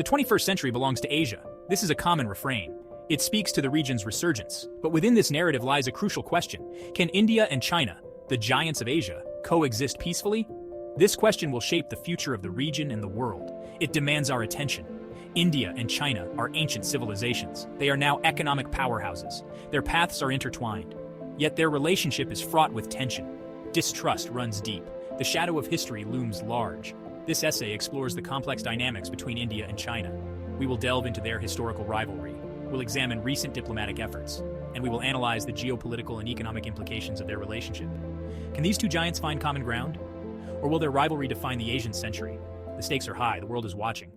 The 21st century belongs to Asia. This is a common refrain. It speaks to the region's resurgence. But within this narrative lies a crucial question. Can India and China, the giants of Asia, coexist peacefully? This question will shape the future of the region and the world. It demands our attention. India and China are ancient civilizations. They are now economic powerhouses. Their paths are intertwined. Yet their relationship is fraught with tension. Distrust runs deep. The shadow of history looms large. This essay explores the complex dynamics between India and China. We will delve into their historical rivalry. We'll examine recent diplomatic efforts. And we will analyze the geopolitical and economic implications of their relationship. Can these two giants find common ground? Or will their rivalry define the Asian century? The stakes are high. The world is watching.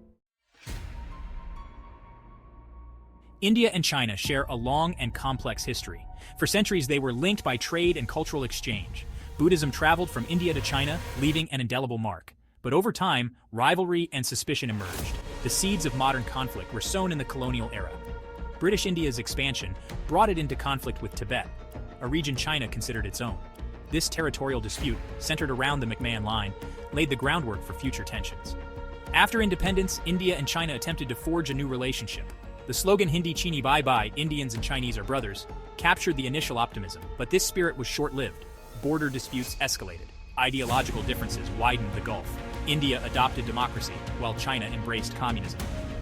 India and China share a long and complex history. For centuries, they were linked by trade and cultural exchange. Buddhism traveled from India to China, leaving an indelible mark. But over time, rivalry and suspicion emerged. The seeds of modern conflict were sown in the colonial era. British India's expansion brought it into conflict with Tibet, a region China considered its own. This territorial dispute, centered around the McMahon Line, laid the groundwork for future tensions. After independence, India and China attempted to forge a new relationship. The slogan Hindi Chini Bye Bye, Indians and Chinese are brothers, captured the initial optimism, but this spirit was short-lived. Border disputes escalated. Ideological differences widened the gulf. India adopted democracy, while China embraced communism.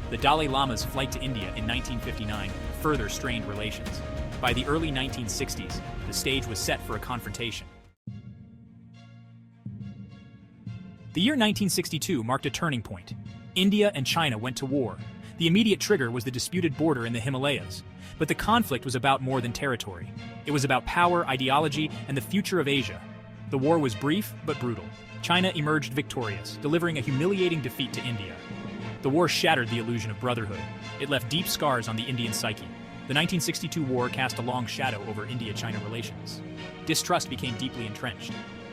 The Dalai Lama's flight to India in 1959 further strained relations. By the early 1960s, the stage was set for a confrontation. The year 1962 marked a turning point. India and China went to war. The immediate trigger was the disputed border in the Himalayas. But the conflict was about more than territory. It was about power, ideology, and the future of Asia. The war was brief but brutal. China emerged victorious, delivering a humiliating defeat to India. The war shattered the illusion of brotherhood. It left deep scars on the Indian psyche. The 1962 war cast a long shadow over India-China relations. Distrust became deeply entrenched.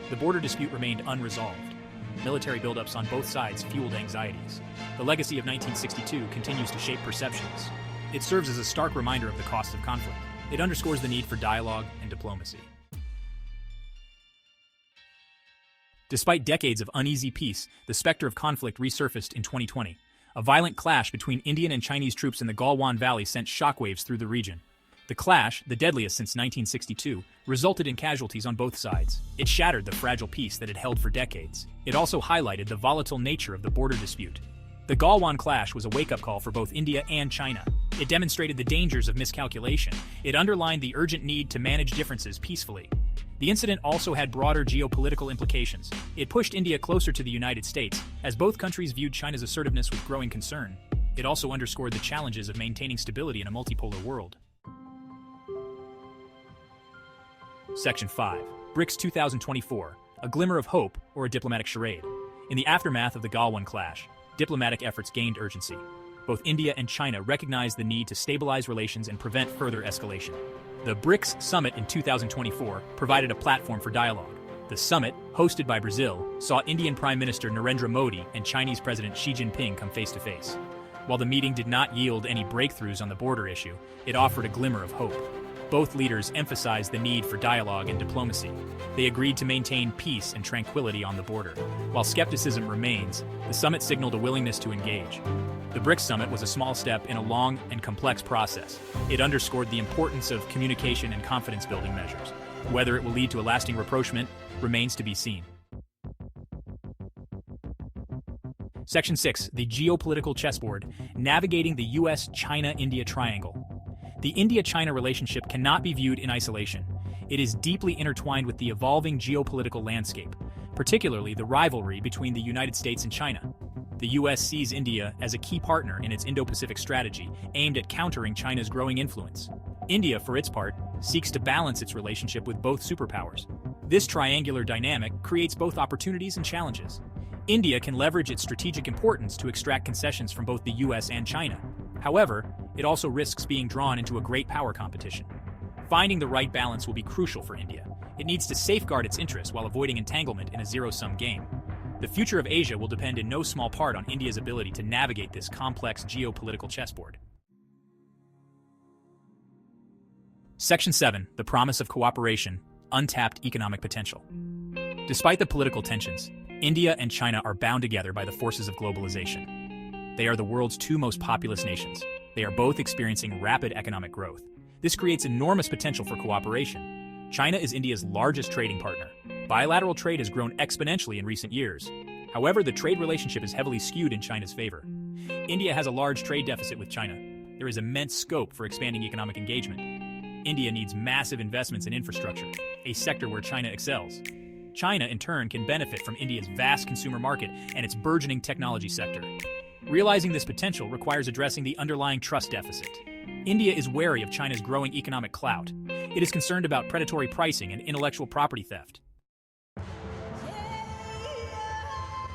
The border dispute remained unresolved. Military buildups on both sides fueled anxieties. The legacy of 1962 continues to shape perceptions. It serves as a stark reminder of the cost of conflict. It underscores the need for dialogue and diplomacy. Despite decades of uneasy peace, the specter of conflict resurfaced in 2020. A violent clash between Indian and Chinese troops in the Galwan Valley sent shockwaves through the region. The clash, the deadliest since 1962, resulted in casualties on both sides. It shattered the fragile peace that had held for decades. It also highlighted the volatile nature of the border dispute. The Galwan clash was a wake-up call for both India and China. It demonstrated the dangers of miscalculation. It underlined the urgent need to manage differences peacefully. The incident also had broader geopolitical implications. It pushed India closer to the United States, as both countries viewed China's assertiveness with growing concern. It also underscored the challenges of maintaining stability in a multipolar world. Section 5. BRICS 2024. A glimmer of hope or a diplomatic charade. In the aftermath of the Galwan clash, diplomatic efforts gained urgency. Both India and China recognized the need to stabilize relations and prevent further escalation. The BRICS Summit in 2024 provided a platform for dialogue. The summit, hosted by Brazil, saw Indian Prime Minister Narendra Modi and Chinese President Xi Jinping come face-to-face. While the meeting did not yield any breakthroughs on the border issue, it offered a glimmer of hope. Both leaders emphasized the need for dialogue and diplomacy. They agreed to maintain peace and tranquility on the border. While skepticism remains, the summit signaled a willingness to engage. The BRICS Summit was a small step in a long and complex process. It underscored the importance of communication and confidence-building measures. Whether it will lead to a lasting rapprochement remains to be seen. Section 6. The geopolitical chessboard, navigating the US-China-India triangle. The India-China relationship cannot be viewed in isolation. It is deeply intertwined with the evolving geopolitical landscape, particularly the rivalry between the United States and China. The US sees India as a key partner in its Indo-Pacific strategy, aimed at countering China's growing influence. India, for its part, seeks to balance its relationship with both superpowers. This triangular dynamic creates both opportunities and challenges. India can leverage its strategic importance to extract concessions from both the US and China. However, it also risks being drawn into a great power competition. Finding the right balance will be crucial for India. It needs to safeguard its interests while avoiding entanglement in a zero-sum game. The future of Asia will depend in no small part on India's ability to navigate this complex geopolitical chessboard. Section 7. The promise of cooperation, untapped economic potential. Despite the political tensions, India and China are bound together by the forces of globalization. They are the world's two most populous nations. They are both experiencing rapid economic growth. This creates enormous potential for cooperation. China is India's largest trading partner. Bilateral trade has grown exponentially in recent years. However, the trade relationship is heavily skewed in China's favor. India has a large trade deficit with China. There is immense scope for expanding economic engagement. India needs massive investments in infrastructure, a sector where China excels. China, in turn, can benefit from India's vast consumer market and its burgeoning technology sector. Realizing this potential requires addressing the underlying trust deficit. India is wary of China's growing economic clout. It is concerned about predatory pricing and intellectual property theft.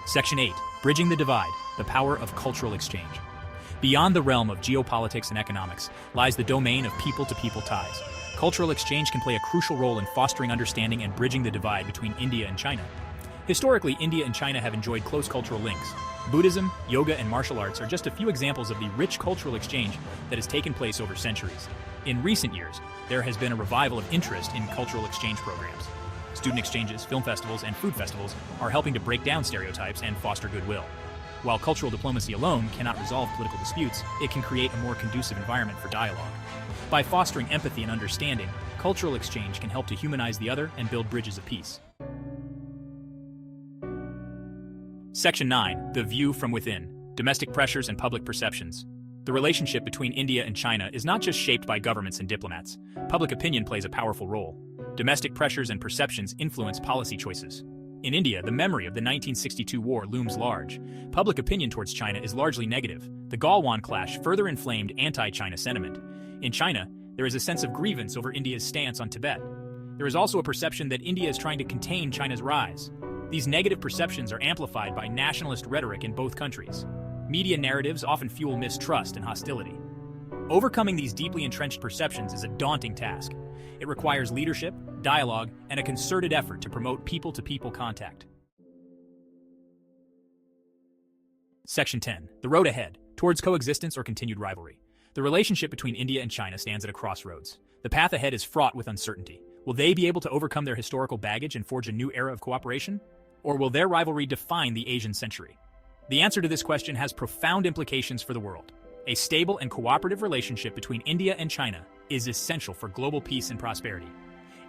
Section 8. Bridging the Divide, the Power of Cultural Exchange. Beyond the realm of geopolitics and economics lies the domain of people-to-people ties. Cultural exchange can play a crucial role in fostering understanding and bridging the divide between India and China. Historically, India and China have enjoyed close cultural links. Buddhism, yoga, and martial arts are just a few examples of the rich cultural exchange that has taken place over centuries. In recent years, there has been a revival of interest in cultural exchange programs. Student exchanges, film festivals, and food festivals are helping to break down stereotypes and foster goodwill. While cultural diplomacy alone cannot resolve political disputes, it can create a more conducive environment for dialogue. By fostering empathy and understanding, cultural exchange can help to humanize the other and build bridges of peace. Section 9. The View from Within, Domestic Pressures and Public Perceptions. The relationship between India and China is not just shaped by governments and diplomats. Public opinion plays a powerful role. Domestic pressures and perceptions influence policy choices. In India, the memory of the 1962 war looms large. Public opinion towards China is largely negative. The Galwan clash further inflamed anti-China sentiment. In China, there is a sense of grievance over India's stance on Tibet. There is also a perception that India is trying to contain China's rise. These negative perceptions are amplified by nationalist rhetoric in both countries. Media narratives often fuel mistrust and hostility. Overcoming these deeply entrenched perceptions is a daunting task. It requires leadership, dialogue, and a concerted effort to promote people-to-people contact. Section 10. The Road Ahead, Towards Coexistence or Continued Rivalry. The relationship between India and China stands at a crossroads. The path ahead is fraught with uncertainty. Will they be able to overcome their historical baggage and forge a new era of cooperation? Or will their rivalry define the Asian century? The answer to this question has profound implications for the world. A stable and cooperative relationship between India and China is essential for global peace and prosperity.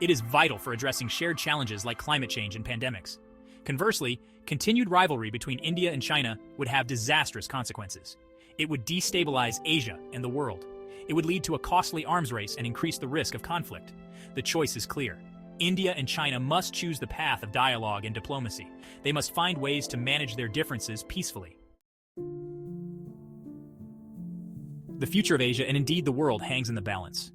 It is vital for addressing shared challenges like climate change and pandemics. Conversely, continued rivalry between India and China would have disastrous consequences. It would destabilize Asia and the world. It would lead to a costly arms race and increase the risk of conflict. The choice is clear. India and China must choose the path of dialogue and diplomacy. They must find ways to manage their differences peacefully. The future of Asia and indeed the world hangs in the balance.